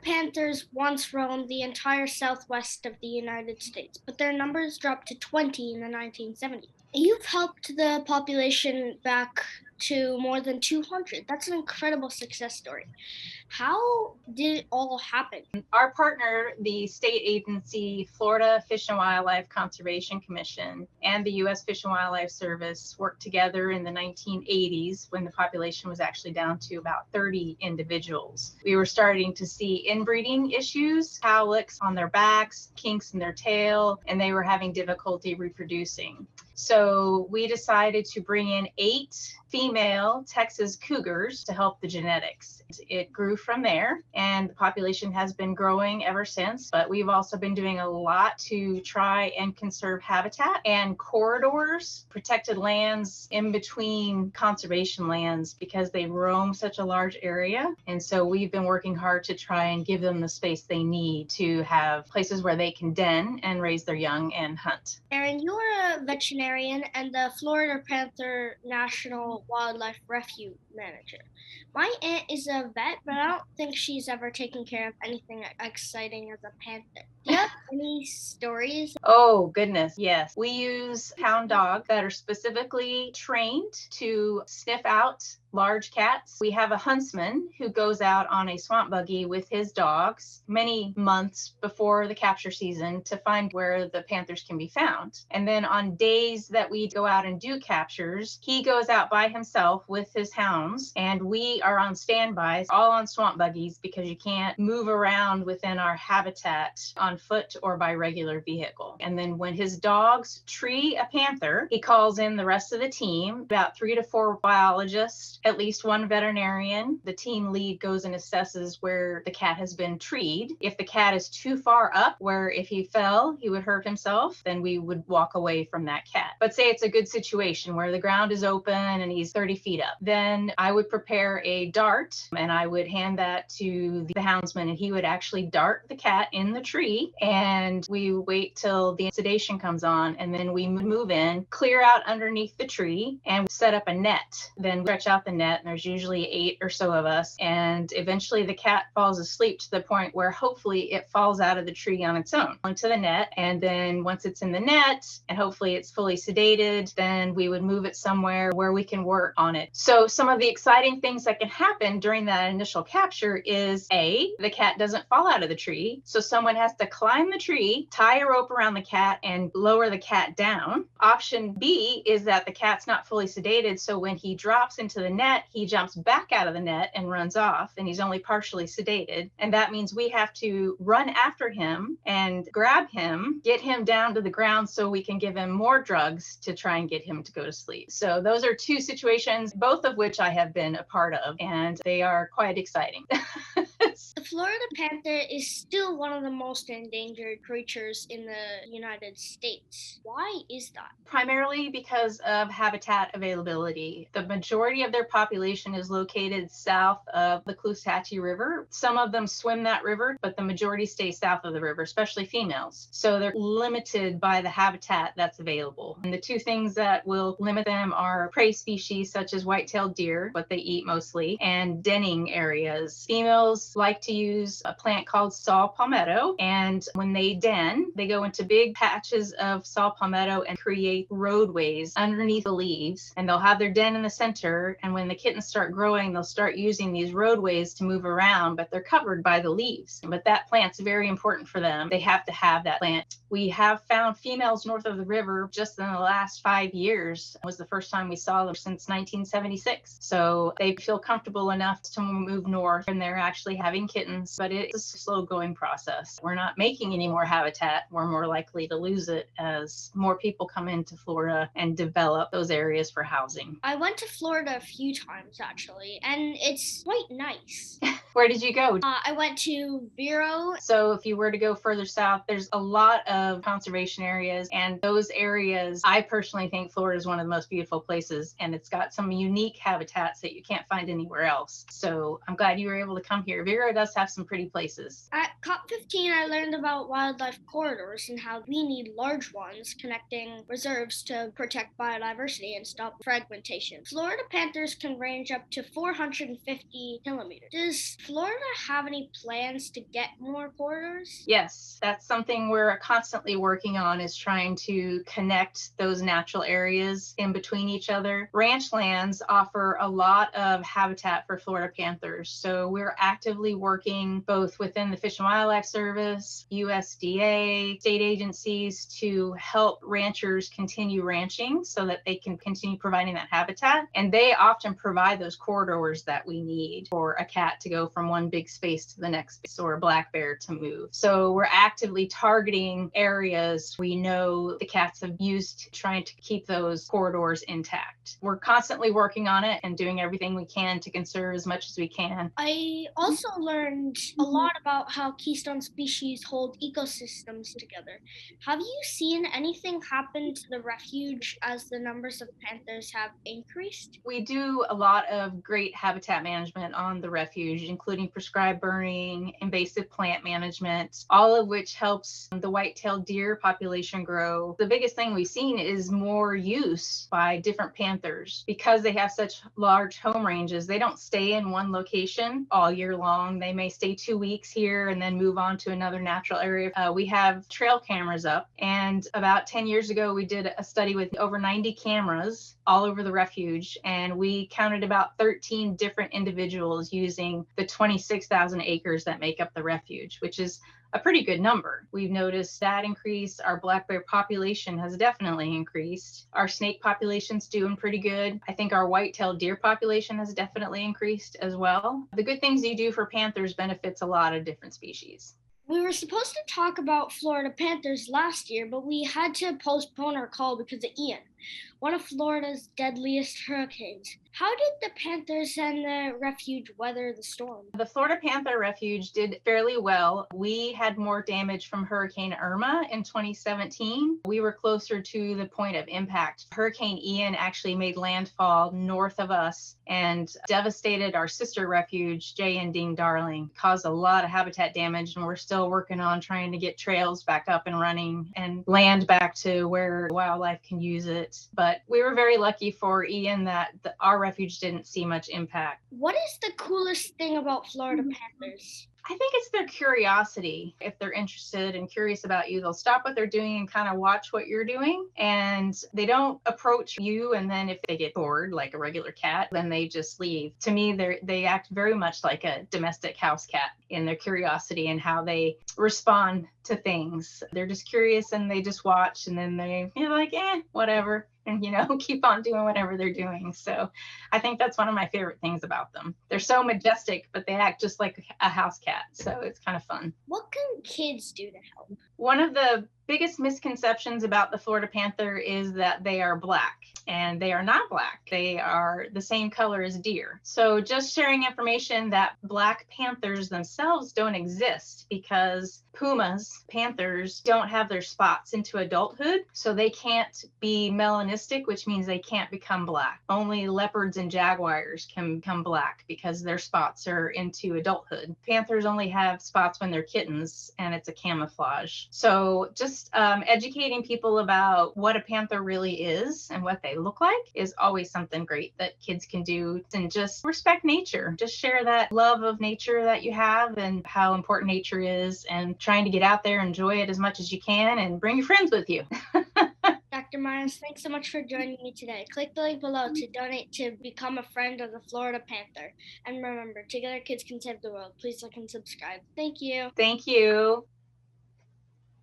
panthers once roamed the entire southwest of the United States, but their numbers dropped to 20 in the 1970s. You've helped the population back to more than 200. That's an incredible success story. How did it all happen? Our partner, the state agency, Florida Fish and Wildlife Conservation Commission, and the U.S. Fish and Wildlife Service worked together in the 1980s when the population was actually down to about 30 individuals. We were starting to see inbreeding issues, cowlicks on their backs, kinks in their tail, and they were having difficulty reproducing. So we decided to bring in 8 female Texas cougars to help the genetics. It grew from there, and the population has been growing ever since, but we've also been doing a lot to try and conserve habitat and corridors, protected lands in between conservation lands because they roam such a large area. And so we've been working hard to try and give them the space they need to have places where they can den and raise their young and hunt. Erin, you're a veterinarian and the Florida Panther National Wildlife Refuge manager. My aunt is a vet, but I don't think she's ever taken care of anything exciting as a panther. Do you have any stories? Oh, goodness. Yes. We use hound dogs that are specifically trained to sniff out large cats. We have a huntsman who goes out on a swamp buggy with his dogs many months before the capture season to find where the panthers can be found. And then on days that we go out and do captures, he goes out by himself with his hounds, and we are on standby, all on swamp buggies, because you can't move around within our habitat on foot or by regular vehicle. And then when his dogs tree a panther, he calls in the rest of the team, about 3 to 4 biologists, at least 1 veterinarian. The team lead goes and assesses where the cat has been treed. If the cat is too far up, where if he fell, he would hurt himself, then we would walk away from that cat. But say it's a good situation where the ground is open and he's 30 feet up, then I would prepare a dart and I would hand that to the houndsman, and he would actually dart the cat in the tree, and we wait till the sedation comes on, and then we move in, clear out underneath the tree, and set up a net. Then stretch out the net, and there's usually 8 or so of us, and eventually the cat falls asleep to the point where hopefully it falls out of the tree on its own onto the net. And then once it's in the net and hopefully it's fully sedated, then we would move it somewhere where we can work on it. So some of the exciting things that can happen during that initial capture is the cat doesn't fall out of the tree, so someone has to climb the tree, tie a rope around the cat, and lower the cat down. Option B is that the cat's not fully sedated, so when he drops into the net, he jumps back out of the net and runs off, and he's only partially sedated. And that means we have to run after him and grab him, get him down to the ground so we can give him more drugs to try and get him to go to sleep. So those are 2 situations, both of which I have been a part of, and they are quite exciting. The Florida panther is still one of the most endangered creatures in the United States. Why is that? Primarily because of habitat availability. The majority of their population is located south of the Caloosahatchee River. Some of them swim that river, but the majority stay south of the river, especially females. So they're limited by the habitat that's available. And the 2 things that will limit them are prey species such as white-tailed deer, what they eat mostly, and denning areas. Females like to use a plant called saw palmetto, and when they den, they go into big patches of saw palmetto and create roadways underneath the leaves, and they'll have their den in the center, and when the kittens start growing, they'll start using these roadways to move around, but they're covered by the leaves. But that plant's very important for them. They have to have that plant. We have found females north of the river just in the last 5 years. It was the first time we saw them since 1976. So they feel comfortable enough to move north, and they're actually having kittens, but it's a slow going process. We're not making any more habitat. We're more likely to lose it as more people come into Florida and develop those areas for housing. I went to Florida a few times actually, and it's quite nice. Where did you go? I went to Vero. So if you were to go further south, there's a lot of conservation areas, and those areas, I personally think Florida is one of the most beautiful places, and it's got some unique habitats that you can't find anywhere else. So I'm glad you were able to come here. Vero does have some pretty few places. At COP15, I learned about wildlife corridors and how we need large ones connecting reserves to protect biodiversity and stop fragmentation. Florida panthers can range up to 450 kilometers. Does Florida have any plans to get more corridors? Yes, that's something we're constantly working on, is trying to connect those natural areas in between each other. Ranch lands offer a lot of habitat for Florida panthers, so we're actively working both within the Fish and Wildlife Service, USDA, state agencies to help ranchers continue ranching so that they can continue providing that habitat. And they often provide those corridors that we need for a cat to go from one big space to the next space, or a black bear to move. So we're actively targeting areas we know the cats have used, trying to keep those corridors intact. We're constantly working on it and doing everything we can to conserve as much as we can. I also learned a lot about how keystone species hold ecosystems together. Have you seen anything happen to the refuge as the numbers of panthers have increased? We do a lot of great habitat management on the refuge, including prescribed burning, invasive plant management, all of which helps the white-tailed deer population grow. The biggest thing we've seen is more use by different panthers. Because they have such large home ranges, they don't stay in one location all year long. They may stay 2 weeks here and then move on to another natural area. We have trail cameras up, and about 10 years ago, we did a study with over 90 cameras all over the refuge, and we counted about 13 different individuals using the 26,000 acres that make up the refuge, which is a pretty good number. We've noticed that increase. Our black bear population has definitely increased. Our snake population's doing pretty good. I think our white-tailed deer population has definitely increased as well. The good things you do for panthers benefits a lot of different species. We were supposed to talk about Florida panthers last year, but we had to postpone our call because of Ian, one of Florida's deadliest hurricanes. How did the Panthers and the refuge weather the storm? The Florida Panther Refuge did fairly well. We had more damage from Hurricane Irma in 2017. We were closer to the point of impact. Hurricane Ian actually made landfall north of us and devastated our sister refuge, Jay and Ding Darling, caused a lot of habitat damage, and we're still working on trying to get trails back up and running and land back to where wildlife can use it. But we were very lucky for Ian that our refuge didn't see much impact. What is the coolest thing about Florida panthers? I think it's their curiosity. If they're interested and curious about you, they'll stop what they're doing and kind of watch what you're doing. And they don't approach you, and then if they get bored like a regular cat, then they just leave. To me, they act very much like a domestic house cat in their curiosity and how they respond to things. They're just curious and they just watch, and then they're like, whatever. And, keep on doing whatever they're doing. So I think that's one of my favorite things about them. They're so majestic, but they act just like a house cat. So it's kind of fun. What can kids do to help? One of the biggest misconceptions about the Florida Panther is that they are black, and they are not black. They are the same color as deer. So just sharing information that black panthers themselves don't exist, because panthers don't have their spots into adulthood, so they can't be melanistic, which means they can't become black. Only leopards and jaguars can become black because their spots are into adulthood. Panthers only have spots when they're kittens, and it's a camouflage. So just educating people about what a panther really is and what they look like is always something great that kids can do. And just respect nature. Just share that love of nature that you have and how important nature is, and trying to get out there, enjoy it as much as you can, and bring your friends with you. Dr. Myers, thanks so much for joining me today. Click the link below to donate to become a friend of the Florida Panther. And remember, together kids can save the world. Please like and subscribe. Thank you. Thank you.